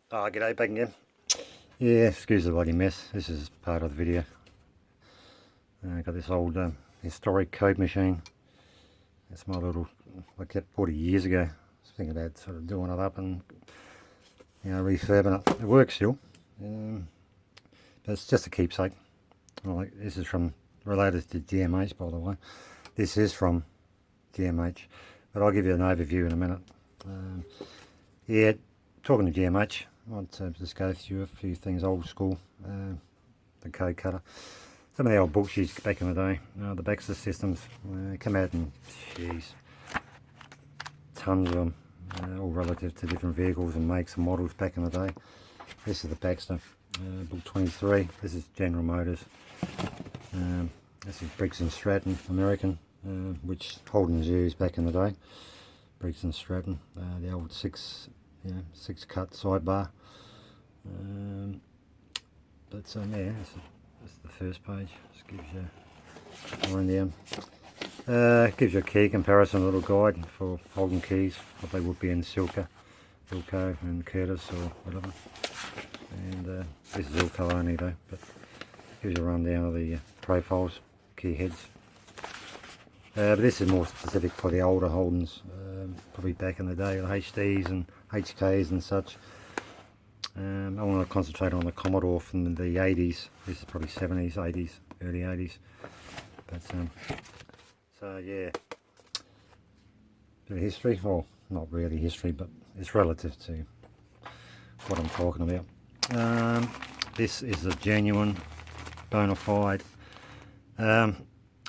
Oh, g'day, back again. Yeah, excuse the bloody mess. This is part of the video. Got this old historic code machine. It's my little, I kept 40 years ago. I was thinking about sort of doing it up and, refurbing it. It works still, but it's just a keepsake. This is from, related to GMH, by the way. This is from GMH, but I'll give you an overview in a minute. Yeah, talking to GMH, I want to just go through a few things old school. The code cutter. Some of the old books used back in the day. The Baxter systems come out in, jeez, tons of them, all relative to different vehicles and makes and models back in the day. This is the Baxter, book 23. This is General Motors. This is Briggs and Stratton, American, which Holden's used back in the day. Briggs and Stratton, the old six cut sidebar. Yeah, this is the first page. Just gives you more in there. Gives you a key comparison, a little guide for Holden keys, what they would be in Ilco and Curtis or whatever. And this is Ilco only though, but gives you a rundown of the profiles, key heads. But this is more specific for the older Holdens, probably back in the day, the HDs and HKs and such. I want to concentrate on the Commodore from the 80s. This is probably 70s, 80s, early 80s. But so yeah, bit of history. Well, not really history, but it's relative to what I'm talking about. This is a genuine, bona fide,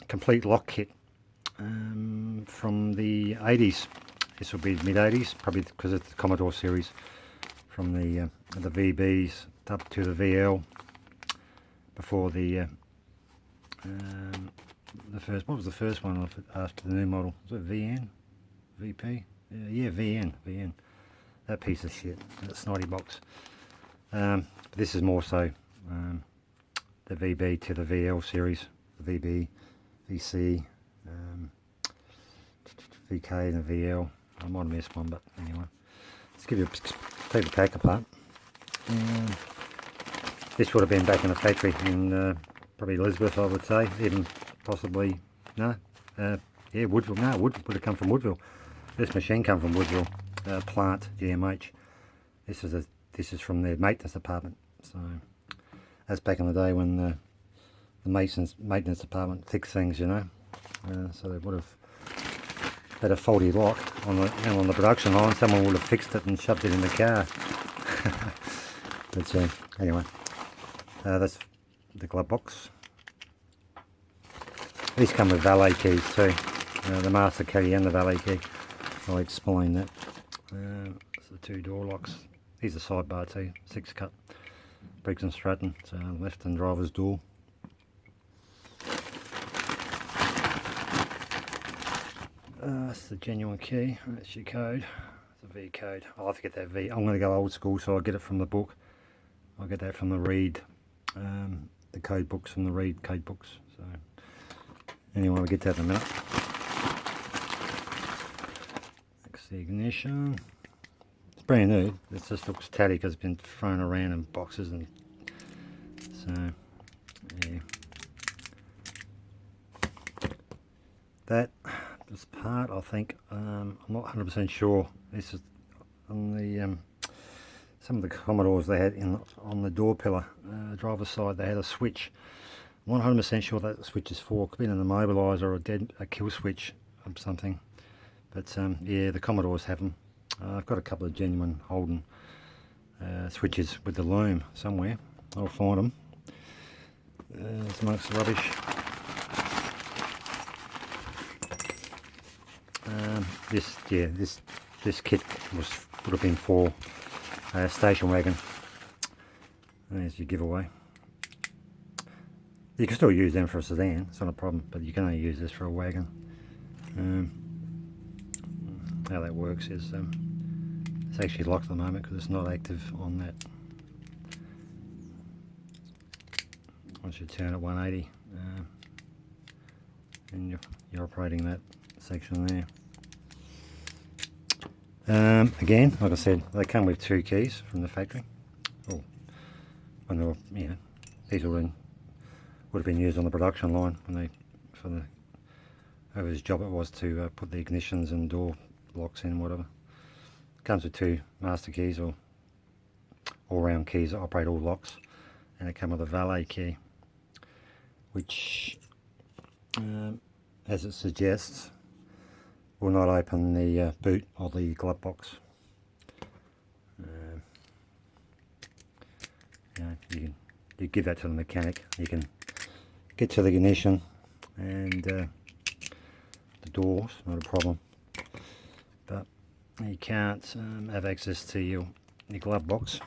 complete lock kit from the 80s. This will be mid 80s, probably because it's the Commodore series, from the VBs up to the VL. Before the first, what was the first one after the new model? Was it VN, VP? Yeah, VN. That piece of shit, that snotty box. This is more so the VB to the VL series, the VB, VC, VK and the VL. I might have missed one, but anyway. Let's take the pack apart. This would have been back in the factory in probably Elizabeth, I would say, even possibly, Woodville. No, would have come from Woodville. This machine come from Woodville plant, GMH. This is from their maintenance department. So that's back in the day when the maintenance department fixed things, so they would have had a faulty lock on the production line. Someone would have fixed it and shoved it in the car. But anyway, that's the glove box. These come with valet keys too, the master key and the valet key. I'll explain that. It's the two door locks. These are sidebar too, 6 cut, Briggs and Stratton, so left and driver's door. That's the genuine key. That's your code. It's a V code. I'll have to get that V. I'm going to go old school, so I'll get it from the book. I'll get that from the Reed, the code books from the Reed code books. So anyway, we'll get that in a minute. That's the ignition. It's brand new. It just looks tatty because it's been thrown around in boxes, and so yeah. This part, I think, I'm not 100% sure. This is on the some of the Commodores they had on the door pillar, driver's side. They had a switch. I'm not 100% sure that the switch is for. Could be an immobiliser or a kill switch or something. But yeah, the Commodores have them. I've got a couple of genuine Holden switches with the loom somewhere. I'll find them. It's amongst the rubbish. This kit would have been for a station wagon. There's your giveaway. You can still use them for a sedan, it's not a problem, but you can only use this for a wagon. How that works is it's actually locked at the moment because it's not active on that. Once you turn it 180, and you're operating that section there. Again, like I said, they come with 2 keys from the factory. Oh, when they were, you know, these would have been used on the production line when they, for the, whoever's job it was to put the ignitions and door locks in, whatever. Comes with 2 master keys or all-round keys that operate all locks, and it comes with a valet key, which, as it suggests, will not open the boot or the glove box. You give that to the mechanic. You can get to the ignition and the doors, not a problem, but you can't have access to your glove box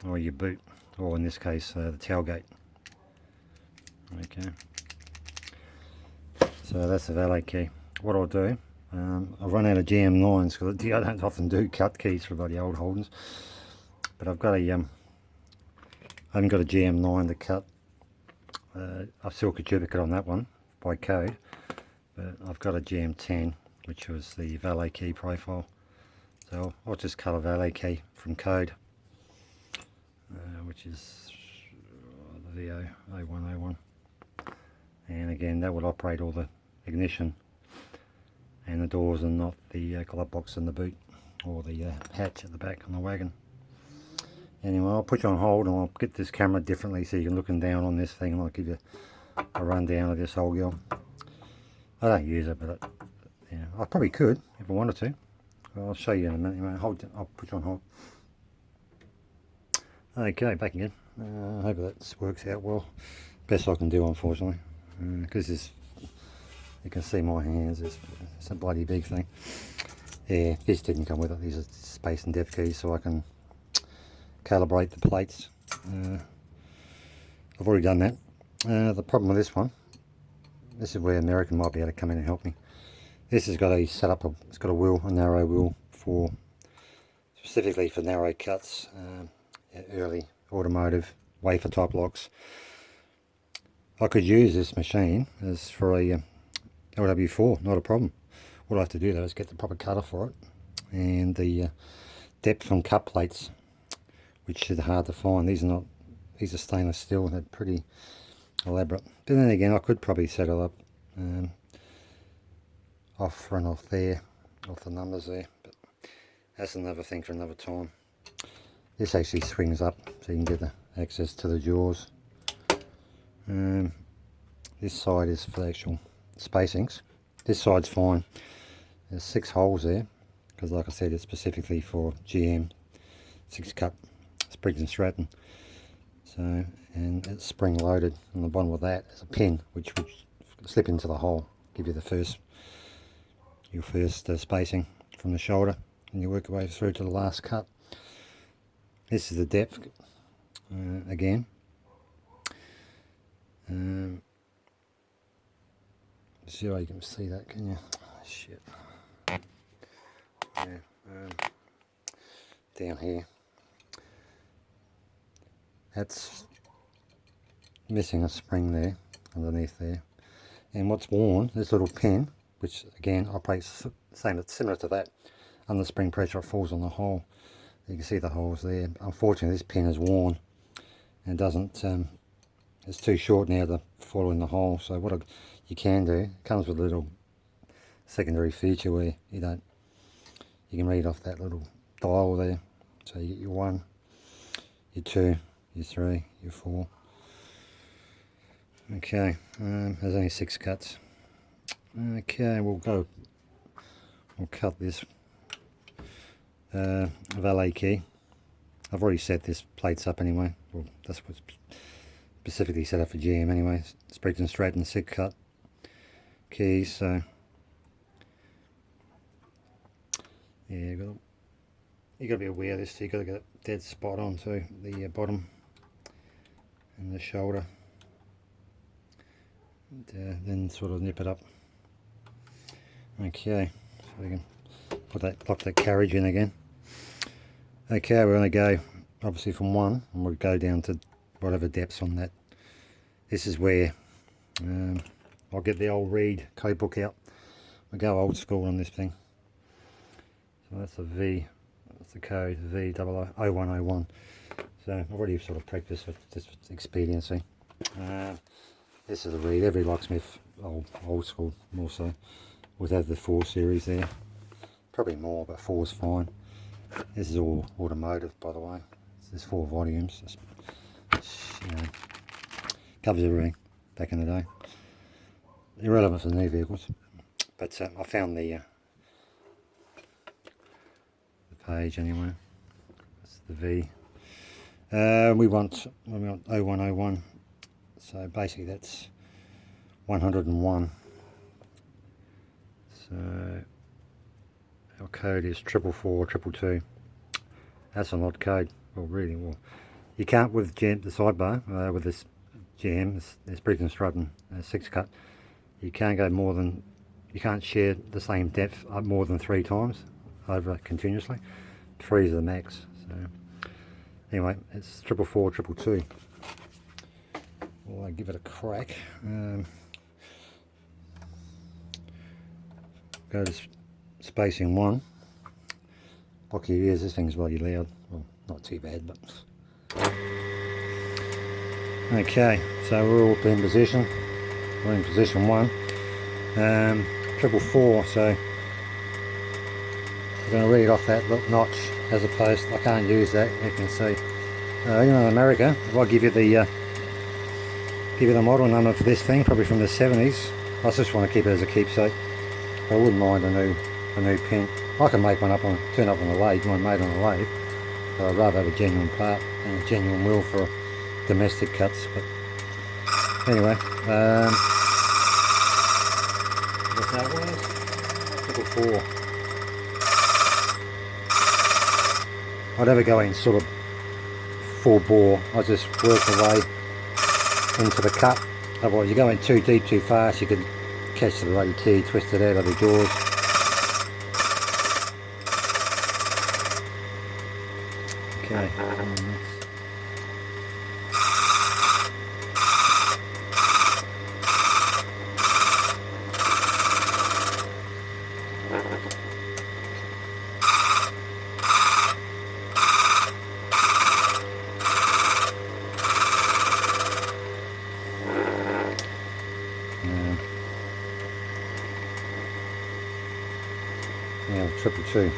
or your boot, or in this case the tailgate. Okay, so that's the valet key. What I'll do, I've run out of GM9s because I don't often do cut keys for bloody old Holdens, but I've got a I haven't got a GM9 to cut. I've still got a duplicate on that one by code, but I've got a GM10, which was the valet key profile. So I'll just cut a valet key from code, which is the VO0101. And again, that will operate all the ignition and the doors, and not the glove box in the boot or the hatch at the back on the wagon. Anyway, I'll put you on hold and I'll get this camera differently so you can look down on this thing, and I'll give you a rundown of this old girl. I don't use it, but yeah, I probably could if I wanted to. I'll show you in a minute. Anyway, I'll put you on hold. Okay, back again. I hope that works out well. Best I can do, unfortunately, because you can see my hands. It's a bloody big thing. Yeah, this didn't come with it. These are space and depth keys, so I can calibrate the plates. I've already done that. The problem with this one, this is where American might be able to come in and help me. This has got a setup. It's got a wheel, a narrow wheel, for specifically for narrow cuts, early automotive wafer type locks. I could use this machine as for a LW4, not a problem. What I have to do though is get the proper cutter for it, and the depth on cut plates, which is hard to find. These are stainless steel. They're pretty elaborate. But then again, I could probably set it up off there, off the numbers there. But that's another thing for another time. This actually swings up so you can get the access to the jaws. This side is for the actual spacings. This side's fine. There's 6 holes there because, like I said, it's specifically for GM 6-cut Briggs and Stratton. So, and it's spring loaded. On the bottom of that is a pin which would slip into the hole, give you your first spacing from the shoulder, and you work your way through to the last cut. This is the depth again. See how you can see that, can you? Shit. Yeah, down here. That's missing a spring there, underneath there. And what's worn, this little pin, which again operates similar to that. Under spring pressure it falls on the hole. You can see the holes there. Unfortunately this pin is worn and doesn't, it's too short now to follow in the hole. So what you can do, it comes with a little secondary feature where you can read off that little dial there. So you get your 1, your 2, your 3, your 4. Okay, there's only 6 cuts. Okay, we'll cut this valet key. I've already set this plates up anyway. Well, that's what's specifically set up for GM anyway. It's Briggs and Stratton 6-cut keys, so yeah, you got to be aware of this. So you got to get it dead spot on too, the bottom and the shoulder, and then sort of nip it up. Okay, so we can lock that carriage in again. Okay, we're going to go obviously from 1, and we'll go down to whatever depths on that. This is where I'll get the old Reed code book out. We'll go old school on this thing. So that's the V, that's the code V000101. So I've already sort of practiced with just expediency. This is a read. Every locksmith, old school more so, would have the 4 series there. Probably more, but 4 is fine. This is all automotive, by the way. There's 4 volumes. You know, covers everything back in the day. Irrelevant for new vehicles. But I found the page anyway. That's the V. We want 0101. So basically that's 101. So our code is 44422. That's an odd code. Well, really, well, you can't with the sidebar with this GM. This Briggs and Stratton 6 cut. You can't go more than, you can't share the same depth up more than 3 times over continuously. 3 is the max. So anyway, it's 44422. Well, I give it a crack. Go to spacing 1. Block your ears. This thing's bloody loud. Well, not too bad, but okay. So we're all in position. We're in position 1. 444. So I'm going to read off that little notch as opposed. I can't use that. You can see. You know, in America, if I give you the model number for this thing, probably from the 70s. I just want to keep it as a keepsake. I wouldn't mind a new pin. I can make one up turn up on the lathe, one made on the lathe. But I'd rather have a genuine part and a genuine wheel for domestic cuts. But anyway, what that was? 444. I'd never go in sort of full bore. I just work away into the cut. Otherwise, you go in too deep, too fast, you could catch the bloody key, twist it out of the jaws. Okay. Yeah, 222.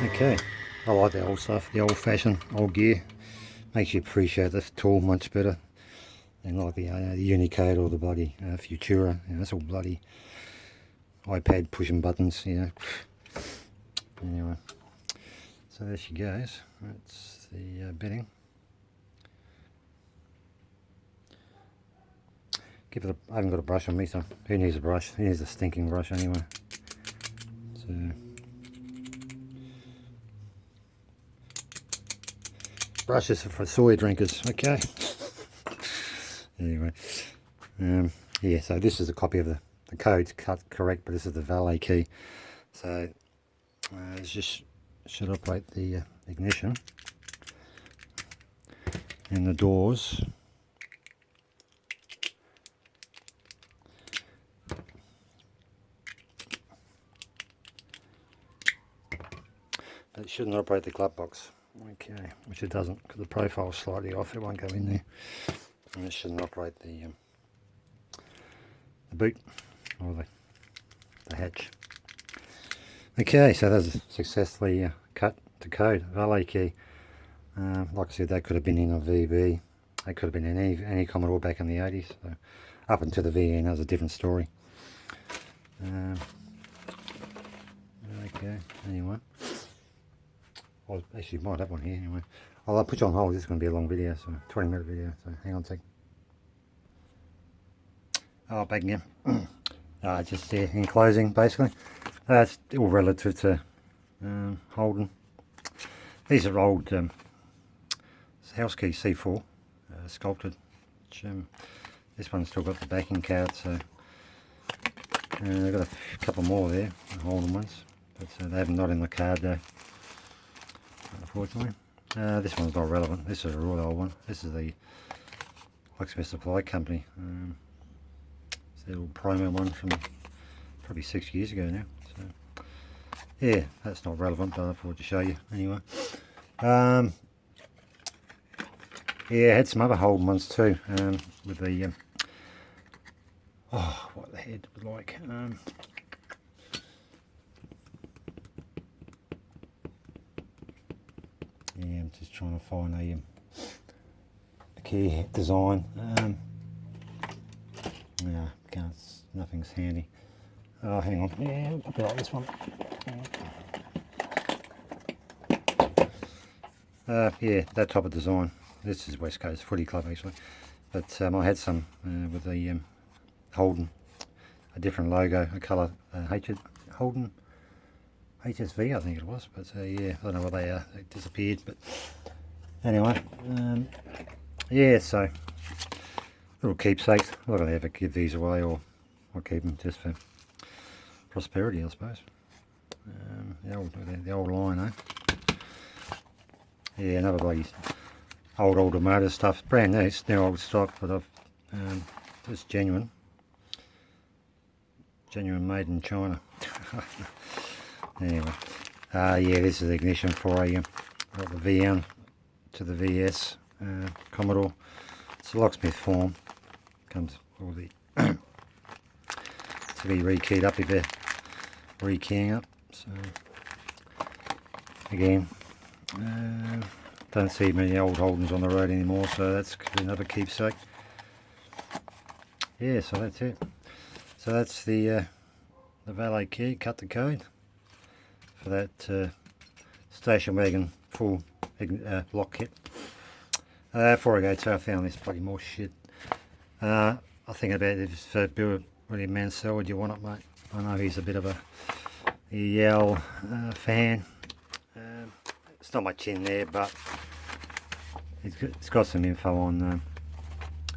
Okay, I like the old stuff, the old-fashioned old gear. Makes you appreciate the tool much better than like the Unicode or the bloody Futura. You know, that's all bloody iPad pushing buttons, you know. Anyway, so there she goes. That's the bedding. Give it I haven't got a brush on me, so who needs a brush? Who needs a stinking brush anyway? So brushes are for soy drinkers, okay. Anyway, yeah, so this is a copy of the code's cut correct, but this is the valet key. So it's just should operate the ignition and the doors. But it shouldn't operate the glove box. Okay, which it doesn't, because the profile's slightly off, it won't go in there. And it shouldn't operate the boot or the hatch. Okay, so that's successfully cut to code, valet key. Like I said, that could have been in a VB, that could have been in any Commodore back in the 80s. So up until the VN, that was a different story. Okay, anyway. Well, actually, might have one here anyway. I'll put you on hold. This is going to be a long video, so 20-minute video. So hang on a sec. Oh, back again. Just there in closing, basically. It's all relative to Holden. These are old house key C4 sculpted. Which, this one's still got the backing card, so I've got a couple more there, the Holden ones, but they haven't not in the card though, unfortunately. This one's not relevant. This is a real old one. This is the Locksmith Supply Company. It's the little promo one from probably 6 years ago now. So yeah, that's not relevant, but I thought to show you anyway. Yeah, I had some other Holden ones too, with the oh, what the head was like. Yeah, I'm just trying to find a key design. No, can't. Nothing's handy. Oh, hang on. Yeah, I'll put it like this one. Yeah, that type of design. This is West Coast Footy Club actually, but I had some with the Holden, a different logo, a colour, Holden HSV I think it was, but yeah, I don't know what they are. They disappeared, but anyway, yeah. So little keepsakes. I'm not going to ever give these away, or I'll keep them just for prosperity, I suppose. The old line, eh? Yeah, another bloody old automotive stuff. Brand new, it's new old stock, but I've just genuine made in China. Anyway, yeah, this is the ignition for a the VN to the VS Commodore. It's a locksmith form. Comes all the to be rekeyed up if they're rekeying up. So again, don't see many old Holdens on the road anymore, so that's another keepsake. Yeah, so that's it. So that's the valet key, cut the code for that station wagon full lock kit. Before I go to, I found this bloody more shit. I think about if Bill William Mansell, would you want it, mate? I know he's a bit of a Yell fan. It's not much in there, but it's got some info on.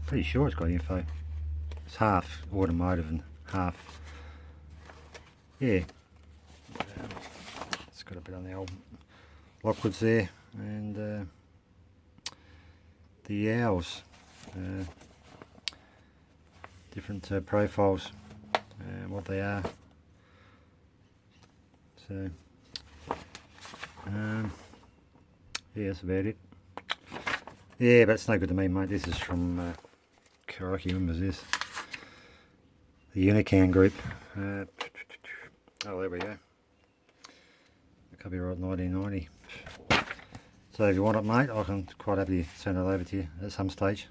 Pretty sure it's got info. It's half automotive and half, yeah. It's got a bit on the old Lockwoods there, and the owls, different profiles, what they are. So yeah, that's about it. Yeah, but it's no good to me, mate. This is from crikey, when was this? The Unican Group. Oh, there we go. Copyright 1990. So if you want it, mate, I can quite happily send it over to you at some stage.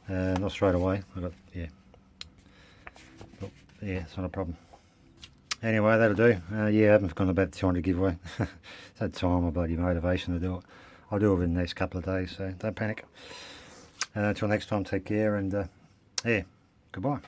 Not straight away. Yeah, it's not a problem. Anyway, that'll do. Yeah, I haven't gone about the time to give away. It's had time or bloody motivation to do it. I'll do it within the next couple of days, so don't panic. Until next time, take care, and yeah, goodbye.